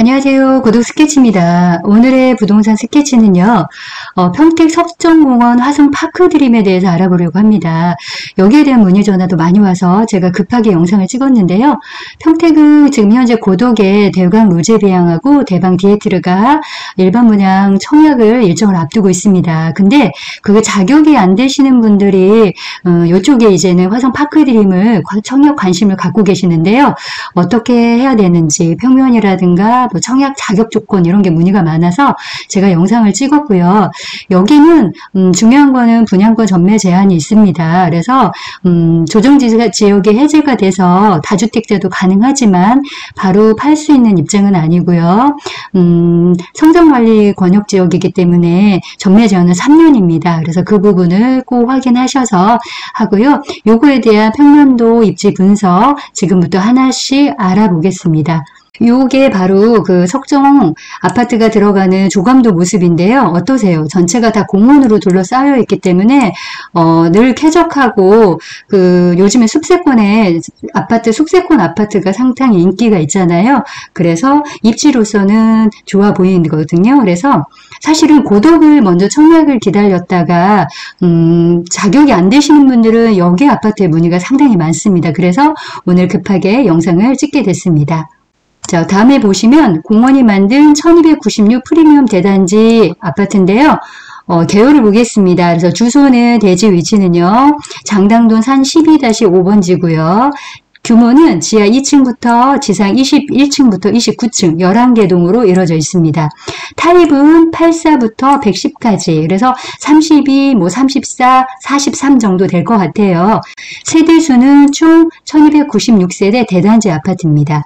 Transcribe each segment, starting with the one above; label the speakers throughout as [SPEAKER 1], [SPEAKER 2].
[SPEAKER 1] 안녕하세요. 구독 스케치입니다. 오늘의 부동산 스케치는요, 평택 석정공원 화성 파크드림에 대해서 알아보려고 합니다. 여기에 대한 문의 전화도 많이 와서 제가 급하게 영상을 찍었는데요. 평택은 지금 현재 고독에 대강 로제비앙하고 대방 디에트르가 일반 분양 청약을 일정을 앞두고 있습니다. 근데 그게 자격이 안 되시는 분들이 이쪽에 이제는 화성 파크드림을 청약 관심을 갖고 계시는데요. 어떻게 해야 되는지 평면이라든가 뭐 청약 자격 조건 이런 게 문의가 많아서 제가 영상을 찍었고요. 여기는 중요한 거는 분양권 전매 제한이 있습니다. 그래서 조정지역이 해제가 돼서 다주택자도 가능하지만 바로 팔 수 있는 입장은 아니고요. 성장관리 권역지역이기 때문에 전매 제한은 3년입니다. 그래서 그 부분을 꼭 확인하셔서 하고요. 요거에 대한 평면도 입지 분석 지금부터 하나씩 알아보겠습니다. 요게 바로 그 석정 아파트가 들어가는 조감도 모습인데요. 어떠세요? 전체가 다 공원으로 둘러싸여 있기 때문에 늘 쾌적하고 요즘에 숲세권 아파트가 상당히 인기가 있잖아요. 그래서 입지로서는 좋아 보이는 거거든요. 그래서 사실은 고독을 먼저 청약을 기다렸다가 자격이 안 되시는 분들은 여기 아파트에 문의가 상당히 많습니다. 그래서 오늘 급하게 영상을 찍게 됐습니다. 자, 다음에 보시면 공원이 만든 1296 프리미엄 대단지 아파트인데요. 개요를 보겠습니다. 그래서 주소는 대지 위치는요. 장당동 산 12-5번지고요. 규모는 지하 2층부터 지상 21층부터 29층 11개 동으로 이루어져 있습니다. 타입은 84부터 110까지 그래서 32, 34, 43 정도 될 것 같아요. 세대수는 총 1296세대 대단지 아파트입니다.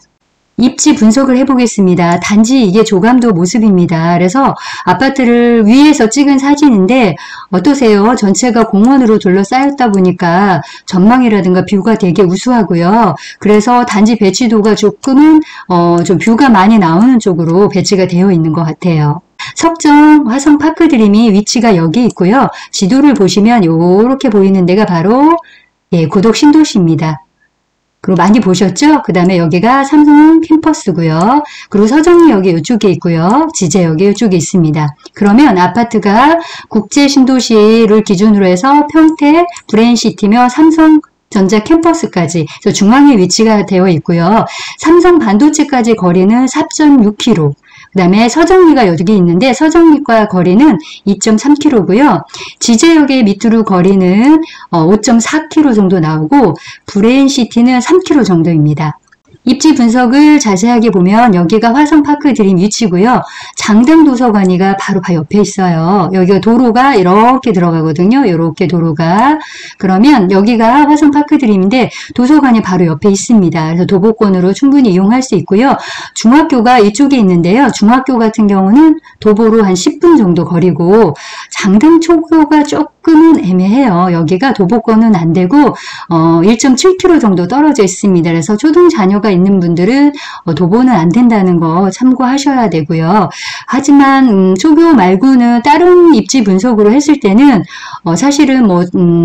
[SPEAKER 1] 입지 분석을 해보겠습니다. 단지 이게 조감도 모습입니다. 그래서 아파트를 위에서 찍은 사진인데 어떠세요? 전체가 공원으로 둘러싸였다 보니까 전망이라든가 뷰가 되게 우수하고요. 그래서 단지 배치도가 조금은 좀 뷰가 많이 나오는 쪽으로 배치가 되어 있는 것 같아요. 석정 화성 파크드림이 위치가 여기 있고요. 지도를 보시면 이렇게 보이는 데가 바로 고독 신도시입니다. 그리고 많이 보셨죠? 그 다음에 여기가 삼성 캠퍼스고요. 그리고 서정리역이 이쪽에 있고요. 지제역이 이쪽에 있습니다. 그러면 아파트가 국제신도시를 기준으로 해서 평택, 브레인시티며 삼성전자 캠퍼스까지 중앙에 위치가 되어 있고요. 삼성 반도체까지 거리는 4.6km. 그 다음에 서정리가 여기 있는데 서정리과 거리는 2.3km고요. 지제역의 밑으로 거리는 5.4km 정도 나오고 브레인시티는 3km 정도입니다. 입지 분석을 자세하게 보면 여기가 화성 파크드림 위치고요. 장당 도서관이가 바로 옆에 있어요. 여기가 도로가 이렇게 들어가거든요. 이렇게 도로가. 그러면 여기가 화성 파크드림인데 도서관이 바로 옆에 있습니다. 그래서 도보권으로 충분히 이용할 수 있고요. 중학교가 이쪽에 있는데요. 중학교 같은 경우는 도보로 한 10분 정도 거리고 장당 초교가 조금은 애매해요. 여기가 도보권은 안 되고 1.7km 정도 떨어져 있습니다. 그래서 초등 자녀가 있는 분들은 도보는 안 된다는 거 참고하셔야 되고요. 하지만 초교 말고는 다른 입지 분석으로 했을 때는 사실은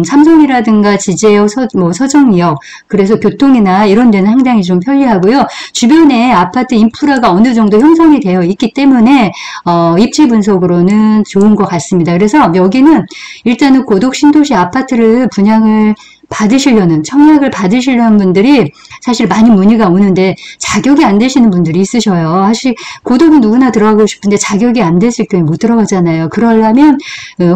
[SPEAKER 1] 삼성이라든가 지제역, 서정리역 그래서 교통이나 이런 데는 상당히 좀 편리하고요. 주변에 아파트 인프라가 어느 정도 형성이 되어 있기 때문에 입지 분석으로는 좋은 것 같습니다. 그래서 여기는 일단은 고독 신도시 아파트를 분양을 청약을 받으시려는 분들이 사실 많이 문의가 오는데 자격이 안 되시는 분들이 있으셔요. 사실 고독은 누구나 들어가고 싶은데 자격이 안 됐을 경우에 못 들어가잖아요. 그러려면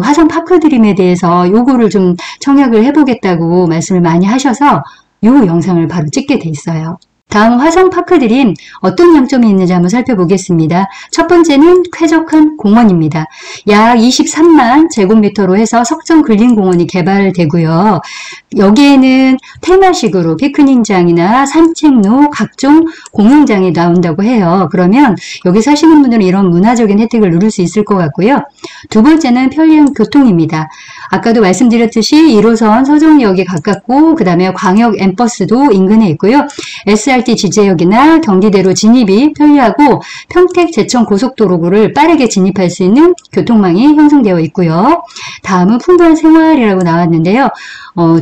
[SPEAKER 1] 화성 파크드림에 대해서 요거를 좀 청약을 해보겠다고 말씀을 많이 하셔서 요 영상을 바로 찍게 돼 있어요. 다음 화성 파크드림 어떤 장점이 있는지 한번 살펴보겠습니다. 첫 번째는 쾌적한 공원입니다. 약 23만 제곱미터로 해서 석정 근린공원이 개발되고요. 여기에는 테마식으로 피크닉장이나 산책로, 각종 공연장이 나온다고 해요. 그러면 여기 사시는 분들은 이런 문화적인 혜택을 누릴 수 있을 것 같고요. 두 번째는 편리한 교통입니다. 아까도 말씀드렸듯이 1호선 서정역에 가깝고 그 다음에 광역 엠버스도 인근에 있고요. SRT 지제역이나 경기대로 진입이 편리하고 평택 제천 고속도로를 빠르게 진입할 수 있는 교통망이 형성되어 있고요. 다음은 풍부한 생활이라고 나왔는데요.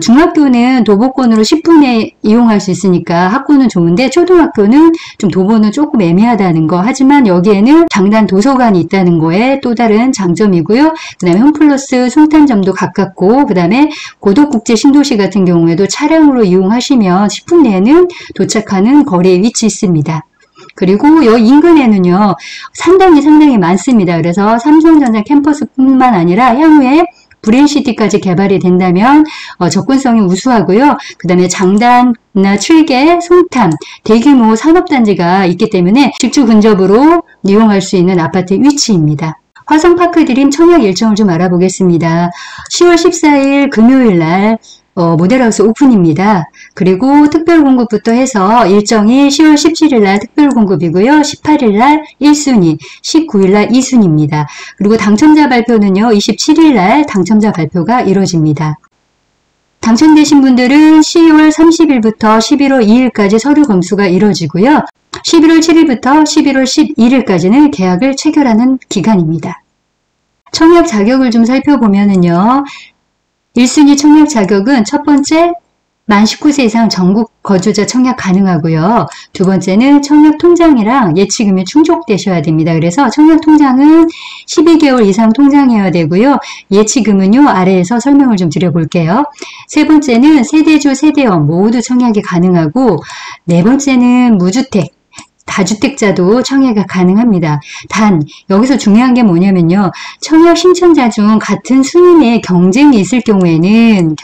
[SPEAKER 1] 중학교는 도보권으로 10분에 이용할 수 있으니까 학구는 좋은데 초등학교는 좀 도보는 조금 애매하다는 거. 하지만 여기에는 장단 도서관이 있다는 거에 또 다른 장점이고요. 그 다음에 홈플러스 송탄점도 가깝고 그 다음에 고덕국제 신도시 같은 경우에도 차량으로 이용하시면 10분 내에는 도착하는 거리에 위치해 있습니다. 그리고 여기 인근에는요, 상당히 많습니다. 그래서 삼성전자 캠퍼스뿐만 아니라 향후에 브랜시티까지 개발이 된다면 접근성이 우수하고요. 그 다음에 장단이나 칠계, 송탄, 대규모 산업단지가 있기 때문에 직주 근접으로 이용할 수 있는 아파트 위치입니다. 화성파크드림 청약 일정을 좀 알아보겠습니다. 10월 14일 금요일 날 모델하우스 오픈입니다. 그리고 특별공급부터 해서 일정이 10월 17일 날 특별공급이고요. 18일 날 1순위, 19일 날 2순위입니다. 그리고 당첨자 발표는요. 27일 날 당첨자 발표가 이루어집니다. 당첨되신 분들은 10월 30일부터 11월 2일까지 서류 검수가 이루어지고요. 11월 7일부터 11월 11일까지는 계약을 체결하는 기간입니다. 청약 자격을 좀 살펴보면은요. 1순위 청약 자격은 첫 번째, 만 19세 이상 전국 거주자 청약 가능하고요. 두 번째는 청약 통장이랑 예치금이 충족되셔야 됩니다. 그래서 청약 통장은 12개월 이상 통장이어야 되고요. 예치금은요, 아래에서 설명을 좀 드려볼게요. 세 번째는 세대주, 세대원 모두 청약이 가능하고, 네 번째는 무주택, 다주택자도 청약이 가능합니다. 단 여기서 중요한 게 뭐냐면요. 청약 신청자 중 같은 순위 내에 경쟁이 있을 경우에는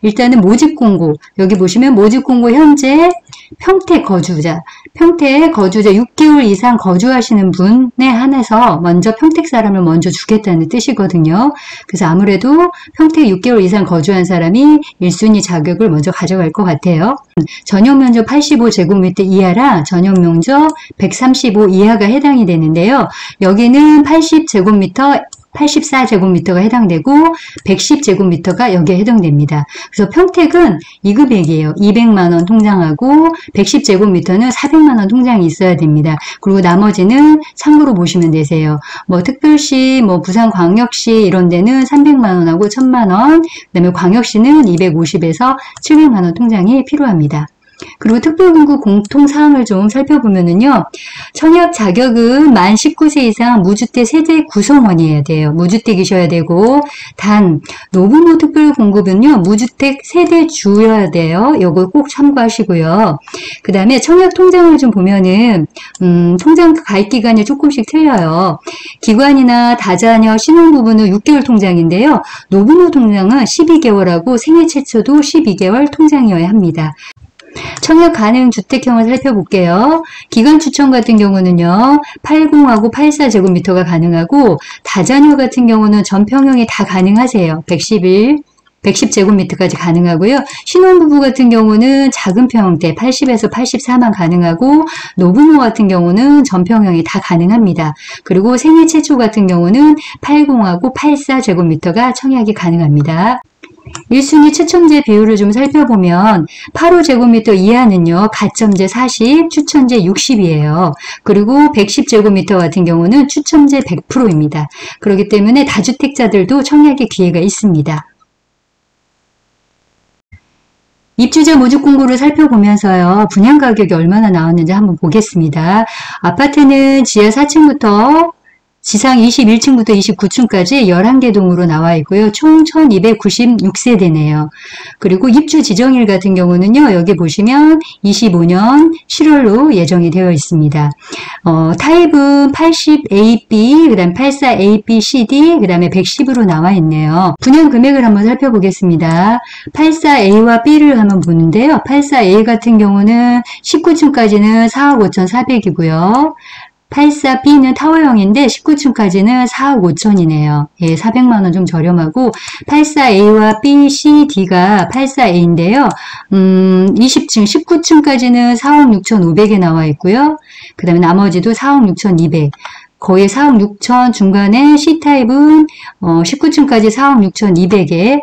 [SPEAKER 1] 일단은 모집 공고, 여기 보시면 모집 공고 현재 평택 거주자 6개월 이상 거주하시는 분에 한해서 먼저 평택 사람을 먼저 주겠다는 뜻이거든요. 그래서 아무래도 평택 6개월 이상 거주한 사람이 1순위 자격을 먼저 가져갈 것 같아요. 전용 면적 85제곱미터 이하라 전용 면적 135 이하가 해당이 되는데요. 여기는 84제곱미터가 해당되고 110제곱미터가 여기에 해당됩니다. 그래서 평택은 2금액이에요. 200만원 통장하고 110제곱미터는 400만원 통장이 있어야 됩니다. 그리고 나머지는 참고로 보시면 되세요. 뭐 특별시, 뭐 부산광역시 이런 데는 300만원하고 1000만원, 그 다음에 광역시는 250에서 700만원 통장이 필요합니다. 그리고 특별공급 공통사항을 좀 살펴보면은요, 청약 자격은 만 19세 이상 무주택 세대 구성원이어야 돼요. 무주택이셔야 되고, 단, 노부모 특별공급은요, 무주택 세대주여야 돼요. 요거 꼭 참고하시고요. 그 다음에 청약 통장을 좀 보면은, 통장 가입 기간이 조금씩 틀려요. 기관이나 다자녀 신혼부부는 6개월 통장인데요. 노부모 통장은 12개월하고 생애 최초도 12개월 통장이어야 합니다. 청약 가능 주택형을 살펴볼게요. 기간 추천 같은 경우는요. 80하고 84제곱미터가 가능하고 다자녀 같은 경우는 전평형이 다 가능하세요. 110제곱미터까지 가능하고요. 신혼부부 같은 경우는 작은 평형대 80에서 84만 가능하고 노부모 같은 경우는 전평형이 다 가능합니다. 그리고 생애 최초 같은 경우는 80하고 84제곱미터가 청약이 가능합니다. 1순위 추첨제 비율을 좀 살펴보면 85제곱미터 이하는요. 가점제 40, 추첨제 60이에요. 그리고 110제곱미터 같은 경우는 추첨제 100%입니다. 그렇기 때문에 다주택자들도 청약의 기회가 있습니다. 입주자 모집 공고를 살펴보면서요. 분양 가격이 얼마나 나왔는지 한번 보겠습니다. 아파트는 지하 4층부터 지상 21층부터 29층까지 11개 동으로 나와 있고요. 총 1296세대네요. 그리고 입주 지정일 같은 경우는요. 여기 보시면 25년 7월로 예정이 되어 있습니다. 타입은 80AB, 그 다음 84ABCD, 그 다음에 110으로 나와 있네요. 분양 금액을 한번 살펴보겠습니다. 84A와 B를 한번 보는데요. 84A 같은 경우는 19층까지는 4억 5,400이고요. 84B는 타워형인데 19층까지는 4억 5천이네요. 예, 400만원 좀 저렴하고 84A와 B, C, D가 84A인데요. 20층, 19층까지는 4억 6천5백에 나와 있고요. 그 다음에 나머지도 4억 6천2백. 거의 4억 6천 중간에 C타입은 19층까지 4억 6천2백에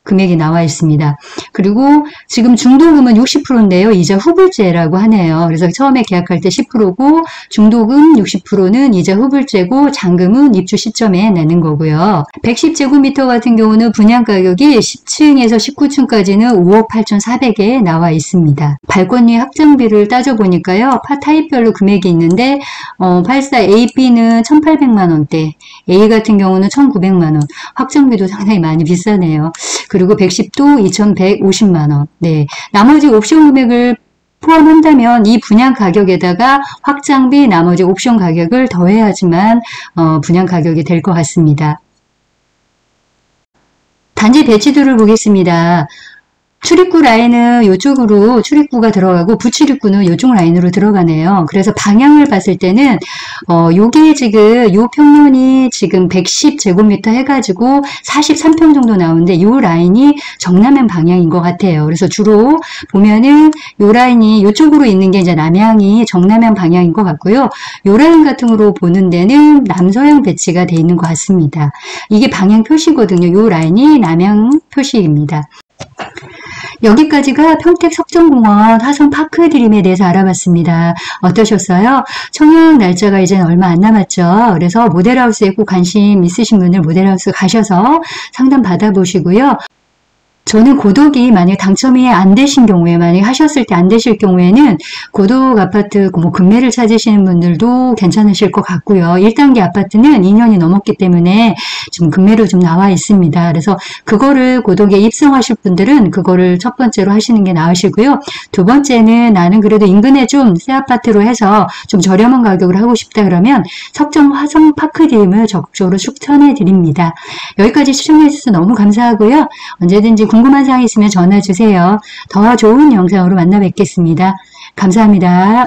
[SPEAKER 1] 금액이 나와 있습니다. 그리고 지금 중도금은 60%인데요. 이자 후불제라고 하네요. 그래서 처음에 계약할 때 10%고 중도금 60%는 이자 후불제고 잔금은 입주 시점에 내는 거고요. 110제곱미터 같은 경우는 분양가격이 10층에서 19층까지는 5억 8,400에 나와 있습니다. 발권리 확장비를 따져보니까요. 파 타입별로 금액이 있는데 84 AB는 1,800만원대, A 같은 경우는 1,900만원, 확장비도 상당히 많이 비싸네요. 그리고 110도 2,150만원. 네, 나머지 옵션 금액을 포함한다면 이 분양 가격에다가 확장비, 나머지 옵션 가격을 더해야지만 분양 가격이 될 것 같습니다. 단지 배치도를 보겠습니다. 출입구 라인은 이쪽으로 출입구가 들어가고 부출입구는 이쪽 라인으로 들어가네요. 그래서 방향을 봤을 때는 요게 지금 요 평면이 지금 110제곱미터 해가지고 43평 정도 나오는데 요 라인이 정남향 방향인 것 같아요. 그래서 주로 보면은 요 라인이 요쪽으로 있는 게 이제 남향이 정남향 방향인 것 같고요. 요 라인 같은 거로 보는 데는 남서향 배치가 돼 있는 것 같습니다. 이게 방향 표시거든요. 요 라인이 남향 표시입니다. 여기까지가 평택 석정공원 화성 파크드림에 대해서 알아봤습니다. 어떠셨어요? 청약 날짜가 이제 얼마 안 남았죠. 그래서 모델하우스에 꼭 관심 있으신 분들 모델하우스 가셔서 상담 받아보시고요. 저는 고독이 만약 당첨이 안 되신 경우에, 만약 하셨을 때 안 되실 경우에는 고독 아파트 뭐 금매를 찾으시는 분들도 괜찮으실 것 같고요. 1단계 아파트는 2년이 넘었기 때문에 지금 금매로 좀 나와 있습니다. 그래서 그거를 고독에 입성하실 분들은 그거를 첫 번째로 하시는 게 나으시고요. 두 번째는 나는 그래도 인근에 좀 새 아파트로 해서 좀 저렴한 가격으로 하고 싶다 그러면 석정 화성 파크드림을 적극적으로 추천해 드립니다. 여기까지 시청해 주셔서 너무 감사하고요. 언제든지 궁금한 사항 있으면 전화 주세요. 더 좋은 영상으로 만나 뵙겠습니다. 감사합니다.